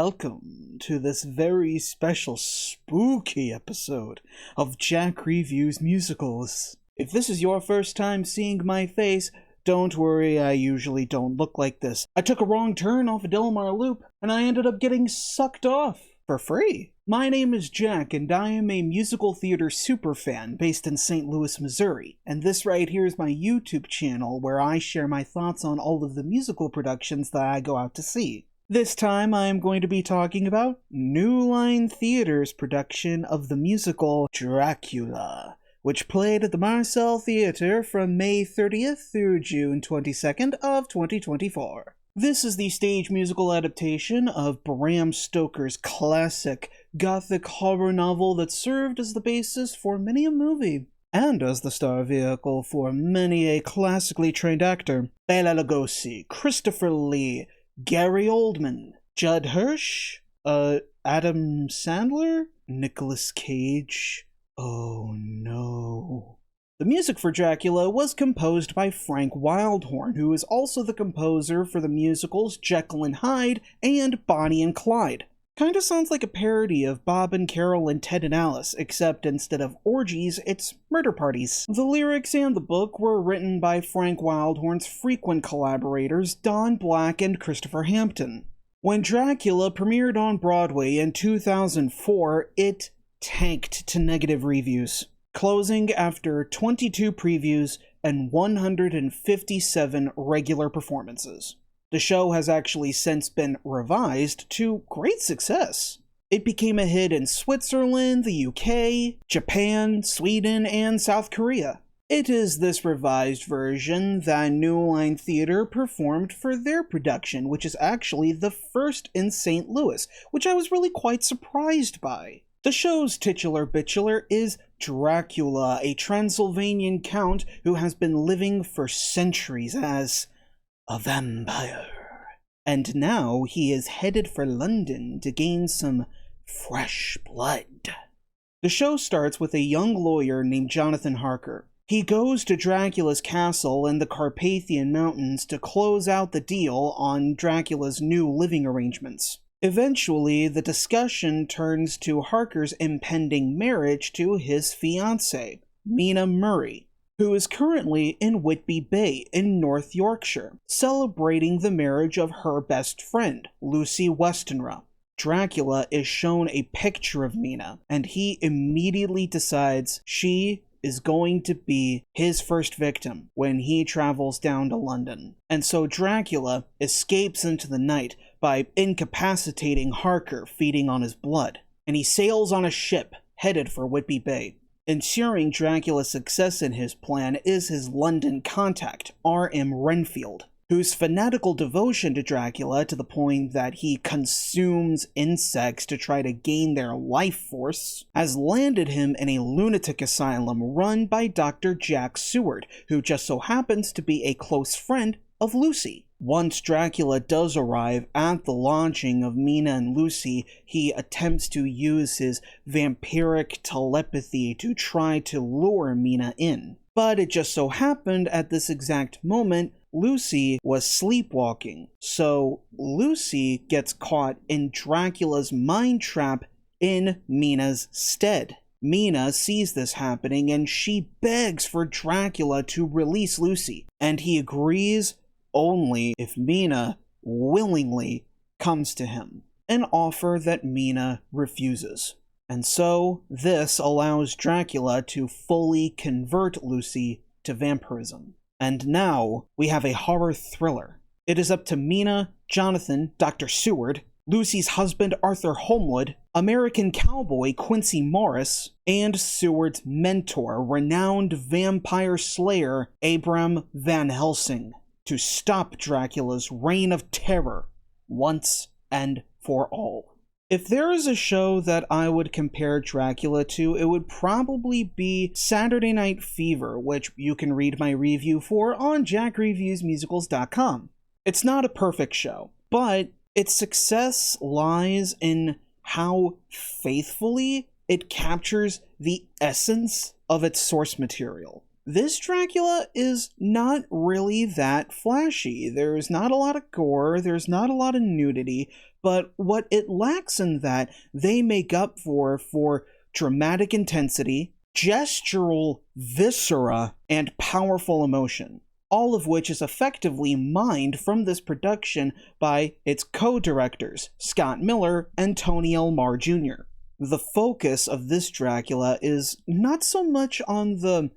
welcome to this very special spooky episode of Jack Reviews Musicals. If this is your first time seeing my face, don't worry, I usually don't look like this. I took a wrong turn off a Delmar loop, and I ended up getting sucked off for free. My name is Jack, and I am a musical theater superfan based in St. Louis, Missouri. And this right here is my YouTube channel where I share my thoughts on all of the musical productions that I go out to see. This time I am going to be talking about New Line Theater's production of the musical Dracula, which played at the Marcel Theater from May 30th through June 22nd of 2024. This is the stage musical adaptation of Bram Stoker's classic gothic horror novel that served as the basis for many a movie, and as the star vehicle for many a classically trained actor. Bela Lugosi, Christopher Lee, Gary Oldman, Judd Hirsch, Adam Sandler, Nicolas Cage. Oh no. The music for Dracula was composed by Frank Wildhorn, who is also the composer for the musicals Jekyll and Hyde and Bonnie and Clyde. Kinda sounds like a parody of Bob and Carol and Ted and Alice, except instead of orgies, it's murder parties. The lyrics and the book were written by Frank Wildhorn's frequent collaborators Don Black and Christopher Hampton. When Dracula premiered on Broadway in 2004, it tanked to negative reviews, closing after 22 previews and 157 regular performances. The show has actually since been revised to great success. It became a hit in Switzerland, the UK, Japan, Sweden, and South Korea. It is this revised version that New Line Theater performed for their production, which is actually the first in St. Louis, which I was really quite surprised by. The show's titular is Dracula, a Transylvanian count who has been living for centuries as a vampire. And now he is headed for London to gain some fresh blood. The show starts with a young lawyer named Jonathan Harker. He goes to Dracula's castle in the Carpathian Mountains to close out the deal on Dracula's new living arrangements. Eventually, the discussion turns to Harker's impending marriage to his fiancée, Mina Murray, who is currently in Whitby Bay in North Yorkshire, celebrating the marriage of her best friend, Lucy Westenra. Dracula is shown a picture of Mina, and he immediately decides she is going to be his first victim when he travels down to London. And so Dracula escapes into the night by incapacitating Harker, feeding on his blood, and he sails on a ship headed for Whitby Bay. Ensuring Dracula's success in his plan is his London contact, R.M. Renfield, whose fanatical devotion to Dracula to the point that he consumes insects to try to gain their life force has landed him in a lunatic asylum run by Dr. Jack Seward, who just so happens to be a close friend of Lucy. Once Dracula does arrive at the lodging of Mina and Lucy, he attempts to use his vampiric telepathy to try to lure Mina in. But it just so happened at this exact moment, Lucy was sleepwalking, so Lucy gets caught in Dracula's mind trap in Mina's stead. Mina sees this happening and she begs for Dracula to release Lucy, and he agrees only if Mina willingly comes to him, an offer that Mina refuses. And so, this allows Dracula to fully convert Lucy to vampirism. And now, we have a horror thriller. It is up to Mina, Jonathan, Dr. Seward, Lucy's husband Arthur Holmwood, American cowboy Quincy Morris, and Seward's mentor, renowned vampire slayer Abram Van Helsing, to stop Dracula's reign of terror once and for all. If there is a show that I would compare Dracula to, it would probably be Saturday Night Fever, which you can read my review for on jackreviewsmusicals.com. It's not a perfect show, but its success lies in how faithfully it captures the essence of its source material. This Dracula is not really that flashy. There's not a lot of gore, there's not a lot of nudity, but what it lacks in that, they make up for dramatic intensity, gestural viscera, and powerful emotion, all of which is effectively mined from this production by its co-directors, Scott Miller and Tony Elmar Jr. The focus of this Dracula is not so much on the,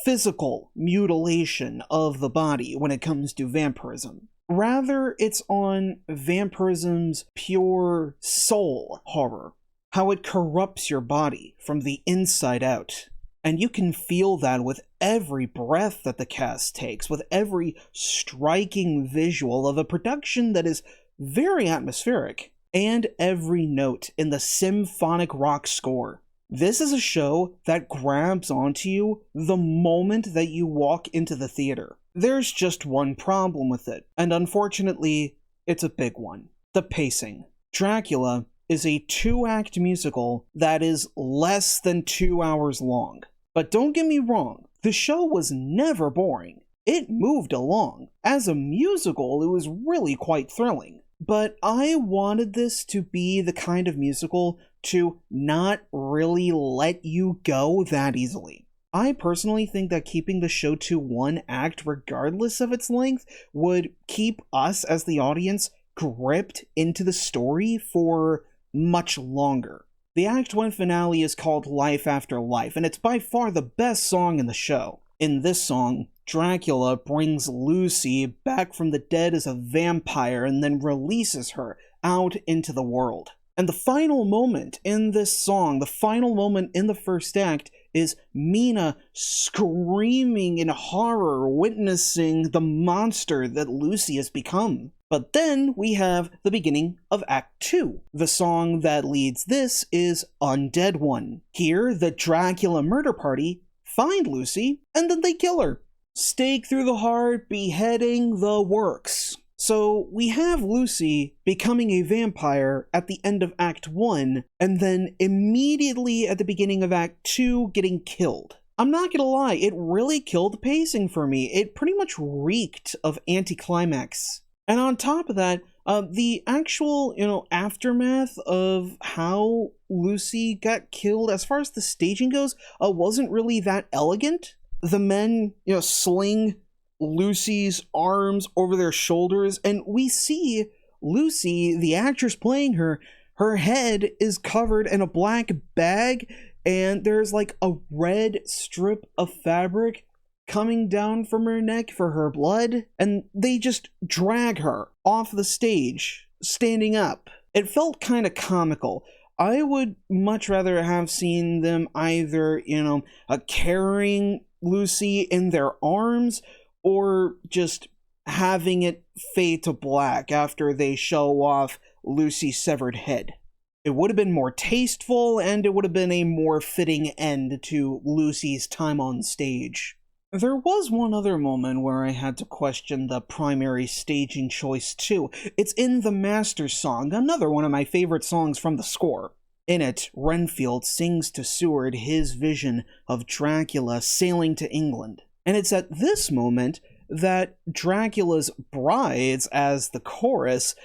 physical mutilation of the body when it comes to vampirism. Rather, it's on vampirism's pure soul horror, how it corrupts your body from the inside out. And you can feel that with every breath that the cast takes, with every striking visual of a production that is very atmospheric, and every note in the symphonic rock score. This is a show that grabs onto you the moment that you walk into the theater. There's just one problem with it, and unfortunately, it's a big one. The pacing. Dracula is a 2-act musical that is less than 2 hours long. But don't get me wrong, the show was never boring. It moved along. As a musical, it was really quite thrilling. But I wanted this to be the kind of musical to not really let you go that easily. I personally think that keeping the show to 1 act, regardless of its length, would keep us as the audience gripped into the story for much longer. The Act 1 finale is called Life After Life, and it's by far the best song in the show. In this song, Dracula brings Lucy back from the dead as a vampire and then releases her out into the world. And the final moment in this song, the final moment in the first act, is Mina screaming in horror, witnessing the monster that Lucy has become. But then we have the beginning of Act 2. The song that leads this is Undead One. Here, the Dracula murder party find Lucy, and then they kill her. Stake through the heart, beheading, the works. So we have Lucy becoming a vampire at the end of Act 1, and then immediately at the beginning of Act 2 getting killed. I'm not gonna lie, it really killed pacing for me. It pretty much reeked of anticlimax. And on top of that, the actual, aftermath of how Lucy got killed, as far as the staging goes, wasn't really that elegant. The men, sling Lucy's arms over their shoulders, and we see Lucy, the actress playing her head is covered in a black bag, and there's like a red strip of fabric coming down from her neck for her blood, and they just drag her off the stage, standing up. It felt kind of comical. I would much rather have seen them either, carrying Lucy in their arms, or just having it fade to black after they show off Lucy's severed head. It would have been more tasteful, and it would have been a more fitting end to Lucy's time on stage. There was one other moment where I had to question the primary staging choice too. It's in the Master song, another one of my favorite songs from the score. In it, Renfield sings to Seward his vision of Dracula sailing to England. And it's at this moment that Dracula's brides, as the chorus,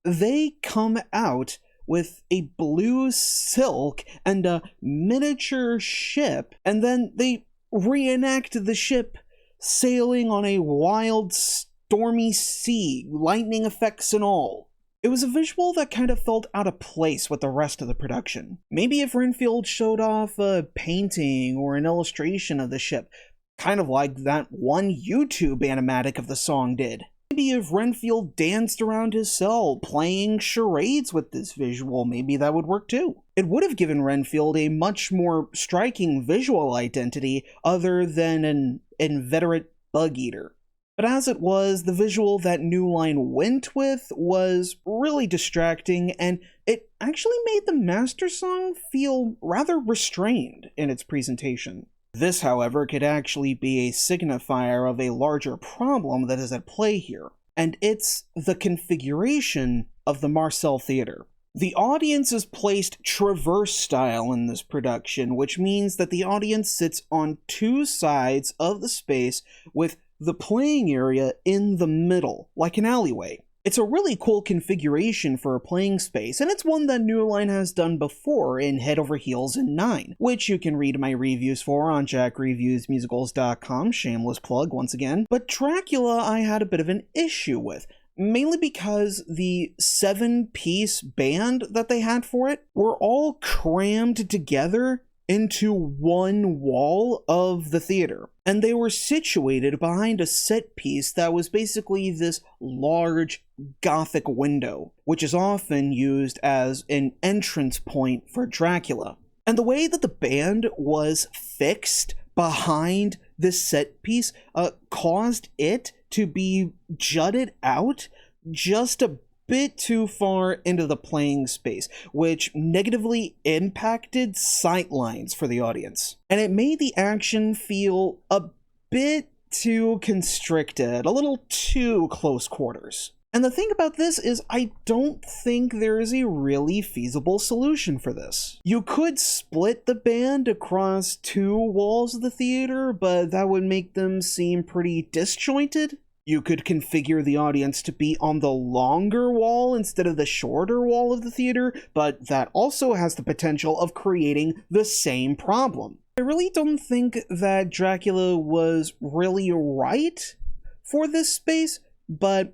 they come out with a blue silk and a miniature ship, and then they reenact the ship sailing on a wild, stormy sea, lightning effects and all. It was a visual that kind of felt out of place with the rest of the production. Maybe if Renfield showed off a painting or an illustration of the ship, kind of like that one YouTube animatic of the song did. Maybe if Renfield danced around his cell playing charades with this visual, maybe that would work too. It would have given Renfield a much more striking visual identity other than an inveterate bug eater. But as it was, the visual that New Line went with was really distracting, and it actually made the Master song feel rather restrained in its presentation. This, however, could actually be a signifier of a larger problem that is at play here, and it's the configuration of the Marcel Theater. The audience is placed traverse style in this production, which means that the audience sits on 2 sides of the space with the playing area in the middle, like an alleyway. It's a really cool configuration for a playing space, and it's one that New Line has done before in Head Over Heels in 9, which you can read my reviews for on jackreviewsmusicals.com, shameless plug once again. But Dracula I had a bit of an issue with, mainly because the 7-piece band that they had for it were all crammed together into one wall of the theater. And they were situated behind a set piece that was basically this large Gothic window, which is often used as an entrance point for Dracula. And the way that the band was fixed behind this set piece caused it to be jutted out just a bit too far into the playing space, which negatively impacted sightlines for the audience. And it made the action feel a bit too constricted, a little too close quarters. And the thing about this is I don't think there is a really feasible solution for this. You could split the band across 2 walls of the theater, but that would make them seem pretty disjointed. You could configure the audience to be on the longer wall instead of the shorter wall of the theater, but that also has the potential of creating the same problem. I really don't think that Dracula was really right for this space, but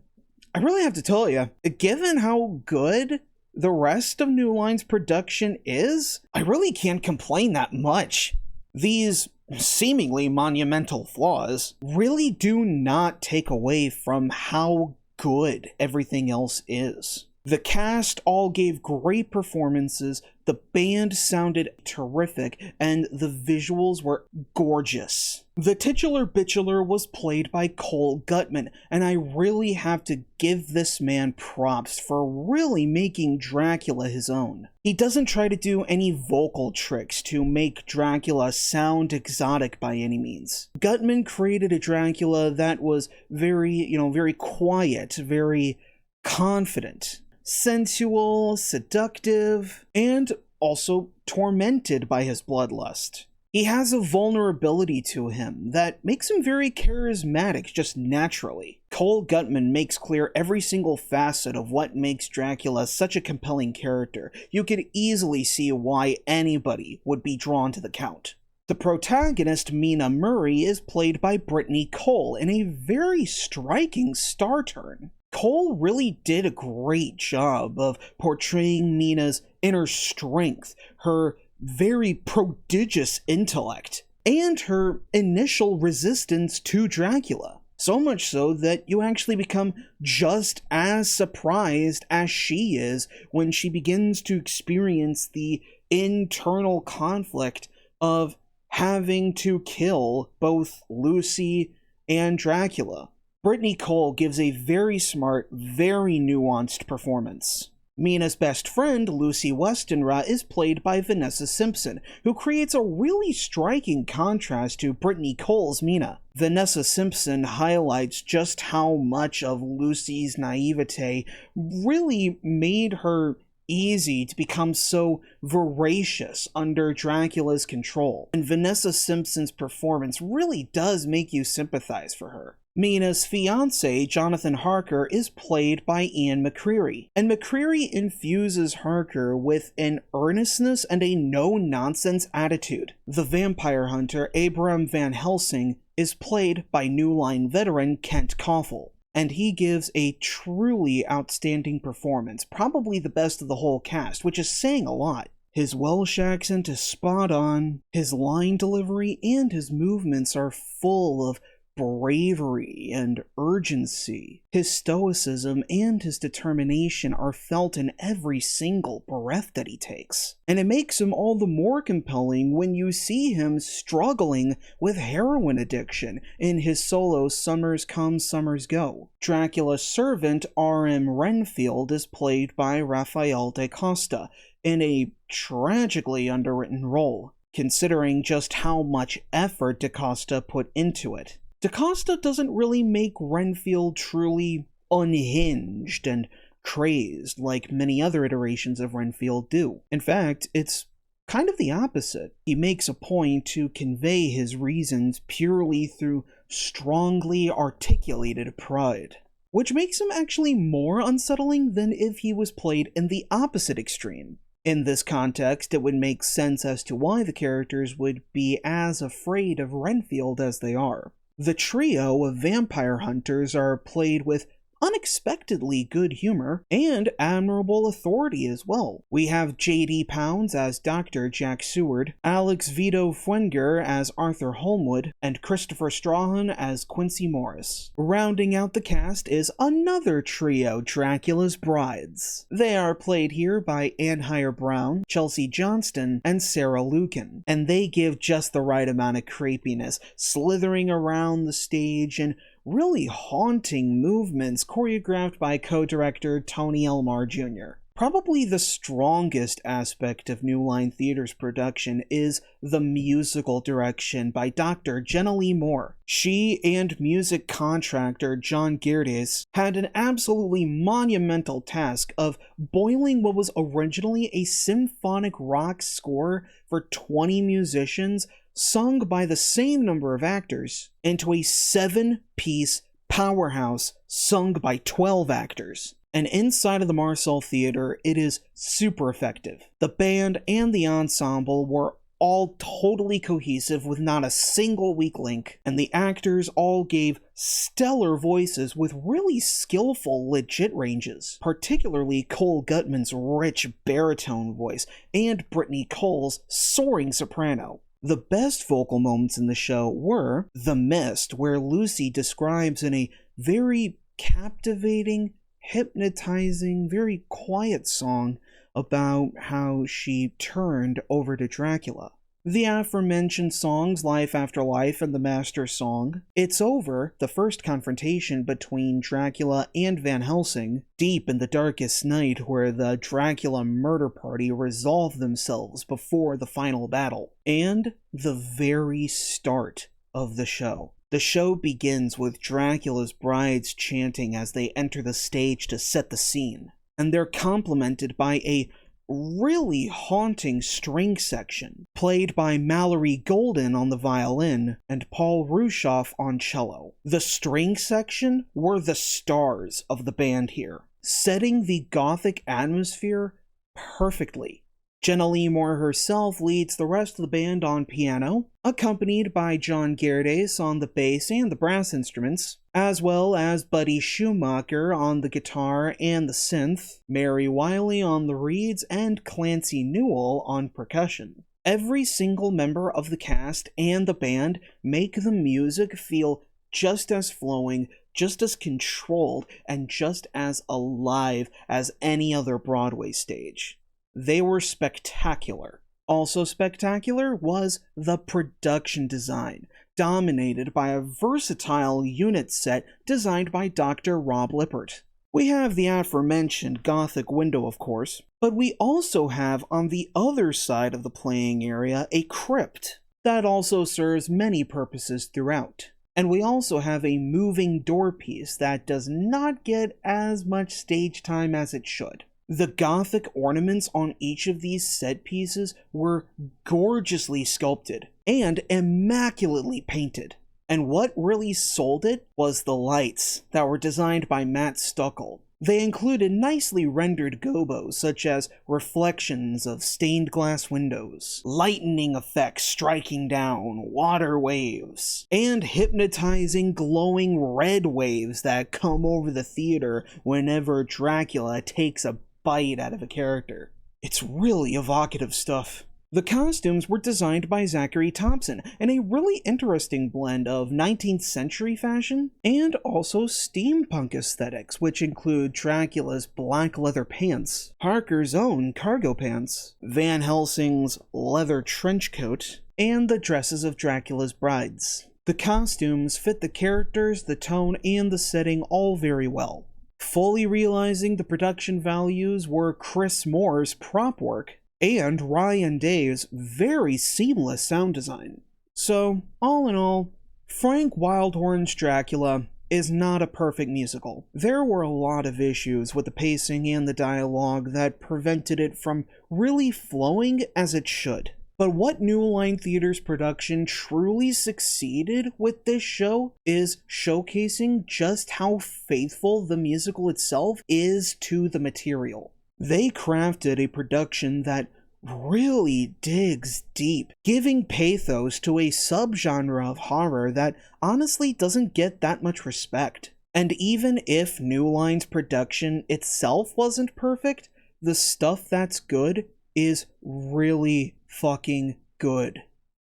I really have to tell you, given how good the rest of New Line's production is, I really can't complain that much. These seemingly monumental flaws really do not take away from how good everything else is. The cast all gave great performances, the band sounded terrific, and the visuals were gorgeous. The titular bitchular was played by Cole Gutman, and I really have to give this man props for really making Dracula his own. He doesn't try to do any vocal tricks to make Dracula sound exotic by any means. Gutman created a Dracula that was very quiet, very confident, sensual, seductive, and also tormented by his bloodlust. He has a vulnerability to him that makes him very charismatic just naturally. Cole Gutman makes clear every single facet of what makes Dracula such a compelling character. You could easily see why anybody would be drawn to the Count. The protagonist, Mina Murray, is played by Brittany Cole in a very striking star turn. Cole really did a great job of portraying Mina's inner strength, her very prodigious intellect, and her initial resistance to Dracula. So much so that you actually become just as surprised as she is when she begins to experience the internal conflict of having to kill both Lucy and Dracula. Brittany Cole gives a very smart, very nuanced performance. Mina's best friend, Lucy Westenra, is played by Vanessa Simpson, who creates a really striking contrast to Brittany Cole's Mina. Vanessa Simpson highlights just how much of Lucy's naivete really made her easy to become so voracious under Dracula's control, and Vanessa Simpson's performance really does make you sympathize for her. Mina's fiancé, Jonathan Harker, is played by Ian McCreary, and McCreary infuses Harker with an earnestness and a no-nonsense attitude. The vampire hunter, Abram Van Helsing, is played by New Line veteran Kent Koffel, and he gives a truly outstanding performance, probably the best of the whole cast, which is saying a lot. His Welsh accent is spot on, his line delivery and his movements are full of bravery and urgency. His stoicism and his determination are felt in every single breath that he takes. And it makes him all the more compelling when you see him struggling with heroin addiction in his solo Summers Come, Summers Go. Dracula's servant, R.M. Renfield, is played by Rafael da Costa in a tragically underwritten role, considering just how much effort da Costa put into it. Da Costa doesn't really make Renfield truly unhinged and crazed like many other iterations of Renfield do. In fact, it's kind of the opposite. He makes a point to convey his reasons purely through strongly articulated pride. which makes him actually more unsettling than if he was played in the opposite extreme. In this context, it would make sense as to why the characters would be as afraid of Renfield as they are. The trio of vampire hunters are played with unexpectedly good humor and admirable authority as well. We have J.D. Pounds as Dr. Jack Seward, Alex Vito Fuenger as Arthur Holmwood, and Christopher Strahan as Quincy Morris. Rounding out the cast is another trio, Dracula's Brides. They are played here by Ann Heyer Brown, Chelsea Johnston, and Sarah Lucan, and they give just the right amount of creepiness, slithering around the stage and really haunting movements choreographed by co-director Tony Elmar Jr. Probably the strongest aspect of New Line Theater's production is the musical direction by Dr. Jenna Lee Moore. She and music contractor John Gerdes had an absolutely monumental task of boiling what was originally a symphonic rock score for 20 musicians sung by the same number of actors into a 7-piece powerhouse sung by 12 actors. And inside of the Marcel Theater, it is super effective. The band and the ensemble were all totally cohesive with not a single weak link, and the actors all gave stellar voices with really skillful, legit ranges, particularly Cole Gutman's rich baritone voice and Brittany Cole's soaring soprano. The best vocal moments in the show were The Mist, where Lucy describes in a very captivating, hypnotizing, very quiet song about how she turned over to Dracula. The aforementioned songs Life After Life and the Master Song, It's Over, the first confrontation between Dracula and Van Helsing, deep in the darkest night where the Dracula murder party resolve themselves before the final battle, and the very start of the show. The show begins with Dracula's brides chanting as they enter the stage to set the scene, and they're complemented by a really haunting string section, played by Mallory Golden on the violin and Paul Rushoff on cello. The string section were the stars of the band here, setting the gothic atmosphere perfectly. Jenna Lee Moore herself leads the rest of the band on piano, accompanied by John Gerdes on the bass and the brass instruments, as well as Buddy Schumacher on the guitar and the synth, Mary Wiley on the reeds, and Clancy Newell on percussion. Every single member of the cast and the band make the music feel just as flowing, just as controlled, and just as alive as any other Broadway stage. They were spectacular. Also spectacular was the production design, dominated by a versatile unit set designed by Dr. Rob Lippert. We have the aforementioned Gothic window, of course, but we also have on the other side of the playing area a crypt that also serves many purposes throughout. And we also have a moving door piece that does not get as much stage time as it should. The Gothic ornaments on each of these set pieces were gorgeously sculpted and immaculately painted. And what really sold it was the lights that were designed by Matt Stuckel. They included nicely rendered gobos such as reflections of stained glass windows, lightning effects striking down, water waves, and hypnotizing glowing red waves that come over the theater whenever Dracula takes a bite out of a character. It's really evocative stuff. The costumes were designed by Zachary Thompson in a really interesting blend of 19th century fashion and also steampunk aesthetics, which include Dracula's black leather pants, Harker's own cargo pants, Van Helsing's leather trench coat, and the dresses of Dracula's brides. The costumes fit the characters, the tone, and the setting all very well. Fully realizing the production values were Chris Moore's prop work and Ryan Day's very seamless sound design. So, all in all, Frank Wildhorn's Dracula is not a perfect musical. There were a lot of issues with the pacing and the dialogue that prevented it from really flowing as it should. But what New Line Theater's production truly succeeded with this show is showcasing just how faithful the musical itself is to the material. They crafted a production that really digs deep, giving pathos to a subgenre of horror that honestly doesn't get that much respect. And even if New Line's production itself wasn't perfect, the stuff that's good is really fucking good.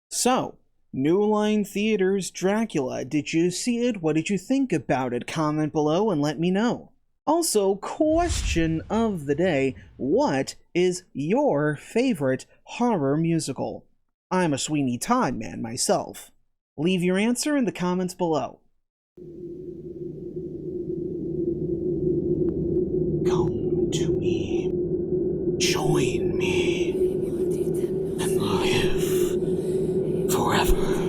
So, New Line Theater's Dracula, did you see it? What did you think about it? Comment below and let me know. Also, question of the day, what is your favorite horror musical? I'm a Sweeney Todd man myself. Leave your answer in the comments below. Come to me, join me, and live forever.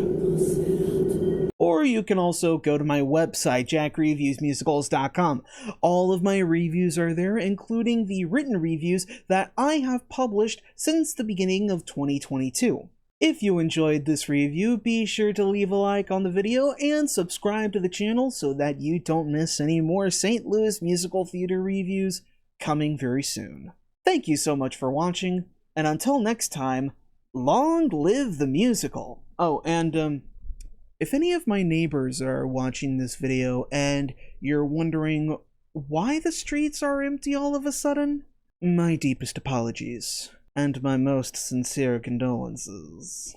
Or you can also go to my website, jackreviewsmusicals.com. All of my reviews are there, including the written reviews that I have published since the beginning of 2022. If you enjoyed this review, be sure to leave a like on the video and subscribe to the channel so that you don't miss any more St. Louis musical theater reviews coming very soon. Thank you so much for watching, and until next time, long live the musical! Oh, and if any of my neighbors are watching this video and you're wondering why the streets are empty all of a sudden, my deepest apologies and my most sincere condolences.